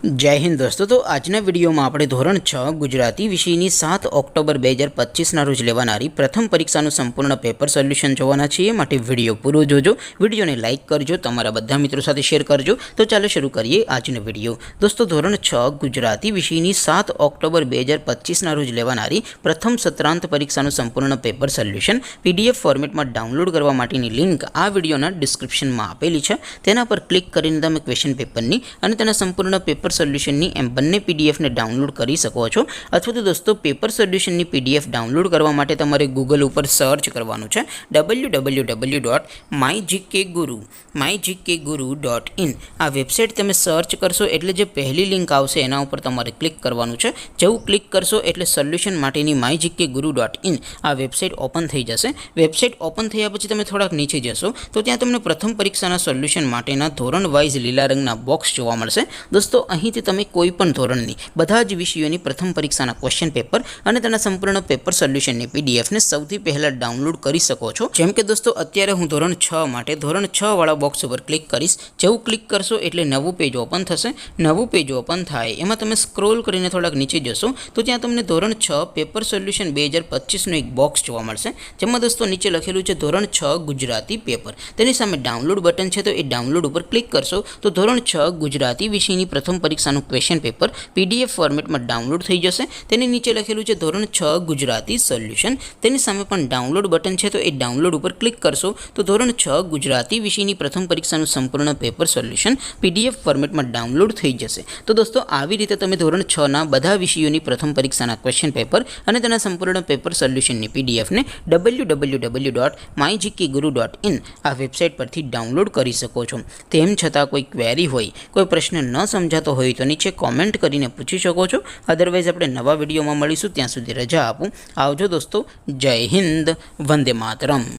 जय हिंद दोस्तों। तो आजना विडियो में આપણે ધોરણ 6 ગુજરાતી વિષયની 7 ઓક્ટોબર 2025 ના રોજ લેવાનારી પ્રથમ પરીક્ષાનું સંપૂર્ણ પેપર સોલ્યુશન જોવાના છીએ। માટે વિડિયો પૂરો જોજો, વિડિયોને લાઈક કરજો, તમારા બધા મિત્રો સાથે શેર કરજો। તો ચાલો શરૂ કરીએ આજનો વિડિયો। દોસ્તો ધોરણ 6 ગુજરાતી વિષયની 7 ઓક્ટોબર 2025 ના રોજ લેવાનારી પ્રથમ સત્રાંત પરીક્ષાનું સંપૂર્ણ પેપર સોલ્યુશન પીડીએફ ફોર્મેટમાં ડાઉનલોડ કરવા માટેની લિંક આ વિડિયોના ડિસ્ક્રિપ્શનમાં આપેલી છે। તેના પર ક્લિક કરીને તમે ક્વેશ્ચન પેપરની અને તેના સંપૂર્ણ પેપર સોલ્યુશનની એમ બંને પીડીએફને ડાઉનલોડ કરી શકો છો। અથવા તો દોસ્તો પેપર સોલ્યુશનની પીડીએફ ડાઉનલોડ કરવા માટે તમારે ગૂગલ ઉપર સર્ચ કરવાનું છે www.mygkguru.in। આ વેબસાઇટ તમે સર્ચ કરશો એટલે જે પહેલી લિંક આવશે એના ઉપર તમારે ક્લિક કરવાનું છે। જેવું ક્લિક કરશો એટલે સોલ્યુશન માટેની mygkguru.in આ વેબસાઇટ ઓપન થઈ જશે। વેબસાઇટ ઓપન થયા પછી તમે થોડાક નીચે જશો તો ત્યાં તમને પ્રથમ પરીક્ષાના સોલ્યુશન માટેના ધોરણ વાઇઝ લીલા રંગના બોક્સ જોવા મળશે। દોસ્તો અહીંથી તમે કોઈપણ ધોરણની બધા જ વિષયોની પ્રથમ પરીક્ષાના ક્વેશ્ચન પેપર અને તેના સંપૂર્ણ પેપર સોલ્યુશનની પીડીએફને સૌથી પહેલાં ડાઉનલોડ કરી શકો છો। જેમ કે દોસ્તો અત્યારે હું ધોરણ 6 માટે ધોરણ 6 વાળા બોક્સ ઉપર ક્લિક કરીશ। જેવું ક્લિક કરશો એટલે નવું પેજ ઓપન થશે। નવું પેજ ઓપન થાય એમાં તમે સ્ક્રોલ કરીને થોડાક નીચે જશો તો ત્યાં તમને ધોરણ 6 પેપર સોલ્યુશન 2025નું એક બોક્સ જોવા મળશે। જેમાં દોસ્તો નીચે લખેલું છે ધોરણ 6 ગુજરાતી પેપર। તેની સામે ડાઉનલોડ બટન છે તો એ ડાઉનલોડ ઉપર ક્લિક કરશો તો ધોરણ 6 ગુજરાતી વિષયની પ્રથમ પરીક્ષાનું ક્વેશ્ચન પેપર પીડીએફ ફોર્મેટમાં ડાઉનલોડ થઈ જશે। તેની નીચે લખેલું છે ધોરણ 6 ગુજરાતી સોલ્યુશન। તેની સામે પણ ડાઉનલોડ બટન છે તો એ ડાઉનલોડ ઉપર ક્લિક કરશો તો ધોરણ 6 ગુજરાતી વિષયની પ્રથમ પરીક્ષાનું સંપૂર્ણ પેપર સોલ્યુશન પીડીએફ ફોર્મેટમાં ડાઉનલોડ થઈ જશે। તો દોસ્તો આવી રીતે તમે ધોરણ 6 ના બધા વિષયોની પ્રથમ પરીક્ષાના ક્વેશ્ચન પેપર અને તેના સંપૂર્ણ પેપર સોલ્યુશનની પીડીએફને www.mygkguru.in આ વેબસાઇટ પરથી ડાઉનલોડ કરી શકો છો। તેમ છતાં કોઈ ક્વેરી હોય, કોઈ પ્રશ્ન ન સમજાતો હોય તો નીચે કોમેન્ટ કરીને પૂછી શકો છો। અદરવાઇઝ આપણે નવા વિડીયોમાં મળીશું, ત્યાં સુધી રજા આપું। આવજો દોસ્તો, જય હિન્દ, વંદે માતરમ।